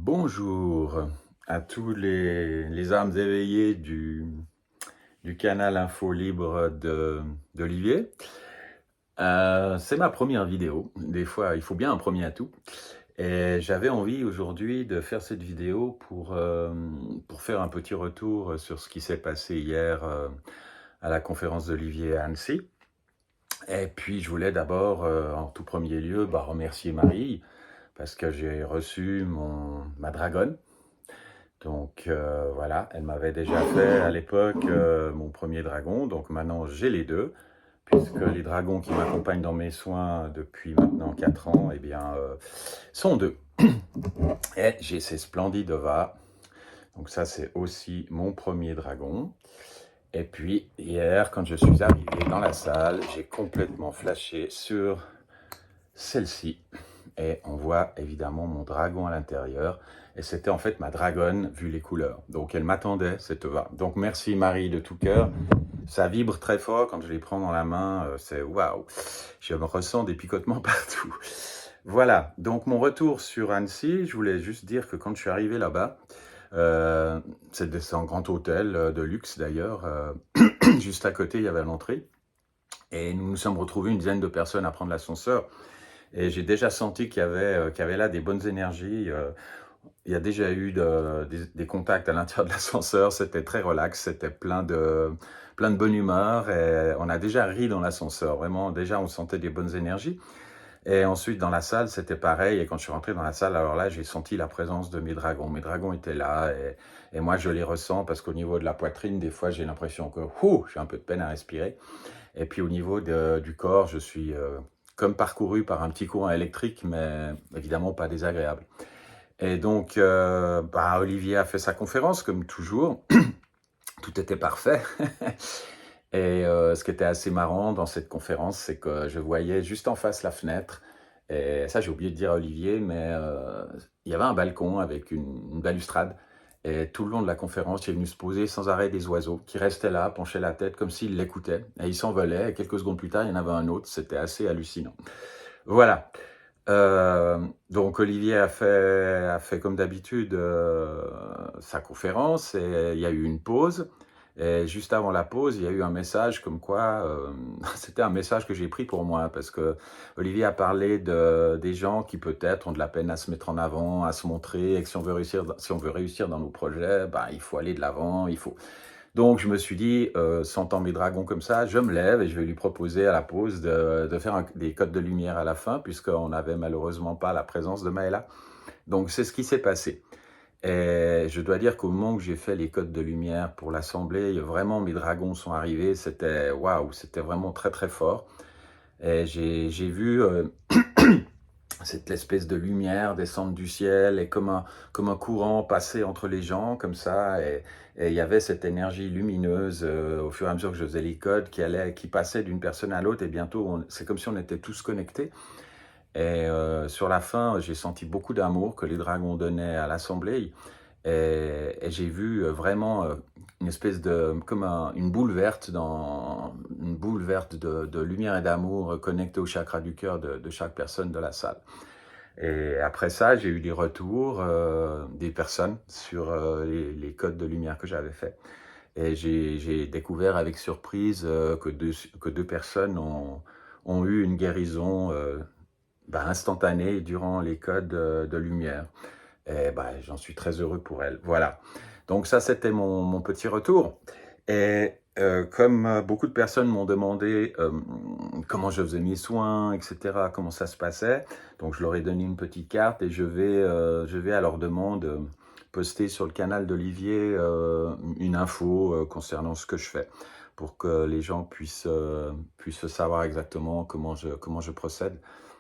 Bonjour à tous les âmes éveillées du canal Info Libre d'Olivier. C'est ma première vidéo. Des fois, il faut bien un premier atout. Et j'avais envie aujourd'hui de faire cette vidéo pour faire un petit retour sur ce qui s'est passé hier à la conférence d'Olivier à Annecy. Et puis, je voulais d'abord, en tout premier lieu, remercier Marie parce que j'ai reçu ma dragonne. Donc voilà, elle m'avait déjà fait à l'époque mon premier dragon, donc maintenant j'ai les deux, puisque les dragons qui m'accompagnent dans mes soins depuis maintenant 4 ans, eh bien, sont deux. Et j'ai ces splendides ovas, donc ça c'est aussi mon premier dragon. Et puis hier, quand je suis arrivé dans la salle, j'ai complètement flashé sur celle-ci. Et on voit évidemment mon dragon à l'intérieur. Et c'était en fait ma dragonne, vu les couleurs. Donc elle m'attendait, cette ova. Donc merci Marie de tout cœur. Ça vibre très fort quand je les prends dans la main. C'est waouh. Je me ressens des picotements partout. Voilà, donc mon retour sur Annecy, je voulais juste dire que quand je suis arrivé là-bas, c'est un grand hôtel de luxe d'ailleurs. Juste à côté, il y avait l'entrée. Et nous nous sommes retrouvés une dizaine de personnes à prendre l'ascenseur. Et j'ai déjà senti qu'il y avait là des bonnes énergies. Il y a déjà eu des contacts à l'intérieur de l'ascenseur. C'était très relax, c'était plein de bonne humeur. Et on a déjà ri dans l'ascenseur. Vraiment, déjà, on sentait des bonnes énergies. Et ensuite, dans la salle, c'était pareil. Et quand je suis rentré dans la salle, alors là, j'ai senti la présence de mes dragons. Mes dragons étaient là. Et moi, je les ressens parce qu'au niveau de la poitrine, des fois, j'ai l'impression que j'ai un peu de peine à respirer. Et puis au niveau du corps, je suis comme parcouru par un petit courant électrique, mais évidemment pas désagréable. Et donc, Olivier a fait sa conférence, comme toujours. Tout était parfait. Et ce qui était assez marrant dans cette conférence, c'est que je voyais juste en face la fenêtre. Et ça, j'ai oublié de dire à Olivier, mais il y avait un balcon avec une balustrade. Et tout le long de la conférence, il est venu se poser sans arrêt des oiseaux qui restaient là, penchaient la tête comme s'ils l'écoutaient. Et ils s'envolaient. Et quelques secondes plus tard, il y en avait un autre. C'était assez hallucinant. Voilà. Donc Olivier a fait comme d'habitude sa conférence et il y a eu une pause. Et juste avant la pause, il y a eu un message comme quoi, c'était un message que j'ai pris pour moi parce que Olivier a parlé des gens qui peut-être ont de la peine à se mettre en avant, à se montrer, et que si on veut réussir dans nos projets, il faut aller de l'avant, il faut. Donc je me suis dit, sentant mes dragons comme ça, je me lève et je vais lui proposer à la pause de faire des codes de lumière à la fin, puisqu'on n'avait malheureusement pas la présence de Maëla. Donc c'est ce qui s'est passé. Et je dois dire qu'au moment où j'ai fait les codes de lumière pour l'assemblée, vraiment mes dragons sont arrivés, c'était waouh, c'était vraiment très très fort. Et j'ai vu cette espèce de lumière descendre du ciel et comme un courant passer entre les gens comme ça. Et il y avait cette énergie lumineuse au fur et à mesure que je faisais les codes qui passait d'une personne à l'autre et bientôt c'est comme si on était tous connectés. Et sur la fin, j'ai senti beaucoup d'amour que les dragons donnaient à l'assemblée. Et j'ai vu vraiment une espèce une boule verte de lumière et d'amour connectée au chakra du cœur de chaque personne de la salle. Et après ça, j'ai eu des retours des personnes sur les codes de lumière que j'avais fait. Et j'ai découvert avec surprise que deux personnes ont eu une guérison instantanée durant les codes de lumière. Et j'en suis très heureux pour elles. Voilà. Donc ça, c'était mon petit retour. Et comme beaucoup de personnes m'ont demandé comment je faisais mes soins, etc., comment ça se passait, donc je leur ai donné une petite carte et je vais à leur demande poster sur le canal d'Olivier une info concernant ce que je fais pour que les gens puissent savoir exactement comment je procède.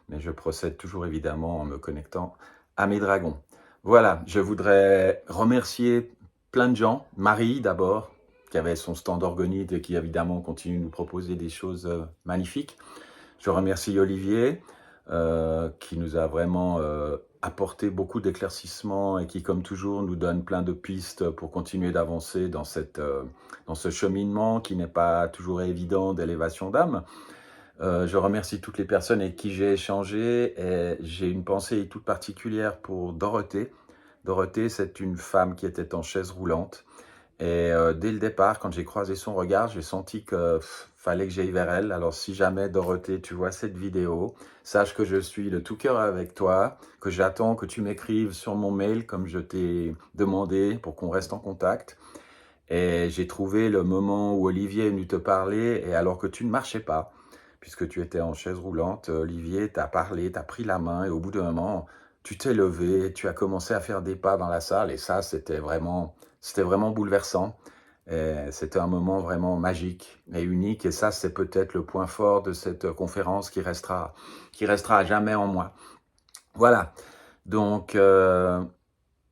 Mais je procède toujours évidemment en me connectant à mes dragons. Voilà, je voudrais remercier plein de gens. Marie d'abord, qui avait son stand orgonite et qui évidemment continue de nous proposer des choses magnifiques. Je remercie Olivier, qui nous a vraiment apporté beaucoup d'éclaircissements et qui, comme toujours, nous donne plein de pistes pour continuer d'avancer dans ce cheminement qui n'est pas toujours évident d'élévation d'âme. Je remercie toutes les personnes avec qui j'ai échangé et j'ai une pensée toute particulière pour Dorothée, Dorothée, c'est une femme qui était en chaise roulante. Et dès le départ, quand j'ai croisé son regard, j'ai senti que fallait que j'aille vers elle. Alors si jamais, Dorothée, tu vois cette vidéo, sache que je suis de tout cœur avec toi, que j'attends que tu m'écrives sur mon mail comme je t'ai demandé pour qu'on reste en contact. Et j'ai trouvé le moment où Olivier est venu te parler, et alors que tu ne marchais pas, puisque tu étais en chaise roulante, Olivier t'a parlé, t'a pris la main, et au bout d'un moment, tu t'es levé, tu as commencé à faire des pas dans la salle, et ça, c'était vraiment bouleversant. C'était un moment vraiment magique et unique, et ça, c'est peut-être le point fort de cette conférence qui restera à jamais en moi. Voilà, donc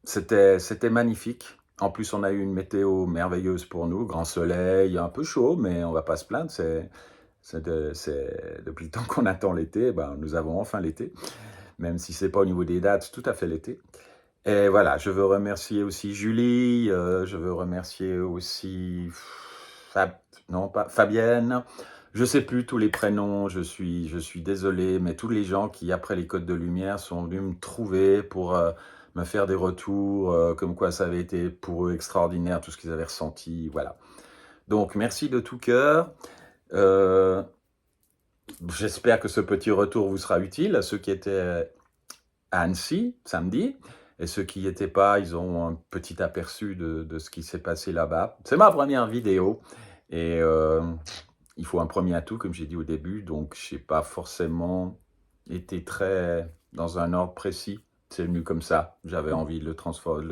c'était magnifique. En plus, on a eu une météo merveilleuse pour nous, grand soleil, un peu chaud, mais on va pas se plaindre. Depuis le temps qu'on attend l'été, ben, nous avons enfin l'été, même si c'est pas au niveau des dates tout à fait l'été. Et voilà, je veux remercier aussi Julie, je veux remercier aussi non, pas Fabienne, je sais plus tous les prénoms, je suis désolé, mais tous les gens qui, après les Côtes de Lumière, sont venus me trouver pour me faire des retours, comme quoi ça avait été pour eux extraordinaire, tout ce qu'ils avaient ressenti, voilà. Donc, merci de tout cœur. J'espère que ce petit retour vous sera utile à ceux qui étaient à Annecy, samedi. Et ceux qui n'y étaient pas, ils ont un petit aperçu de ce qui s'est passé là-bas. C'est ma première vidéo. Et il faut un premier atout, comme j'ai dit au début. Donc, je n'ai pas forcément été très dans un ordre précis. C'est venu comme ça. J'avais envie de le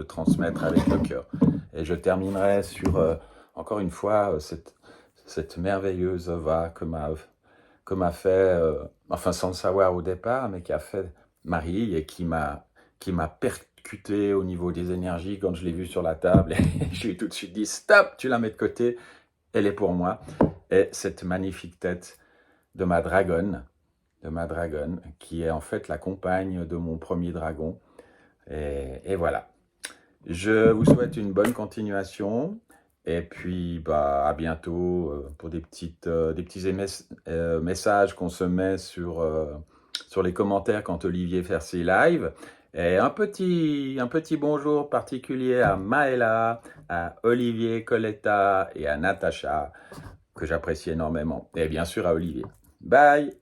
transmettre avec le cœur. Et je terminerai sur, encore une fois, cette merveilleuse œuvre que m'a fait, enfin sans le savoir au départ, mais qui a fait Marie et qui m'a percuté au niveau des énergies quand je l'ai vue sur la table. Et je lui ai tout de suite dit, stop, tu la mets de côté, elle est pour moi. Et cette magnifique tête de ma dragonne, qui est en fait la compagne de mon premier dragon. Et voilà. Je vous souhaite une bonne continuation. Et puis, bah, à bientôt pour des petits messages qu'on se met sur les commentaires quand Olivier fait ses lives. Et un petit bonjour particulier à Maëla, à Olivier, Coletta et à Natacha, que j'apprécie énormément. Et bien sûr à Olivier. Bye!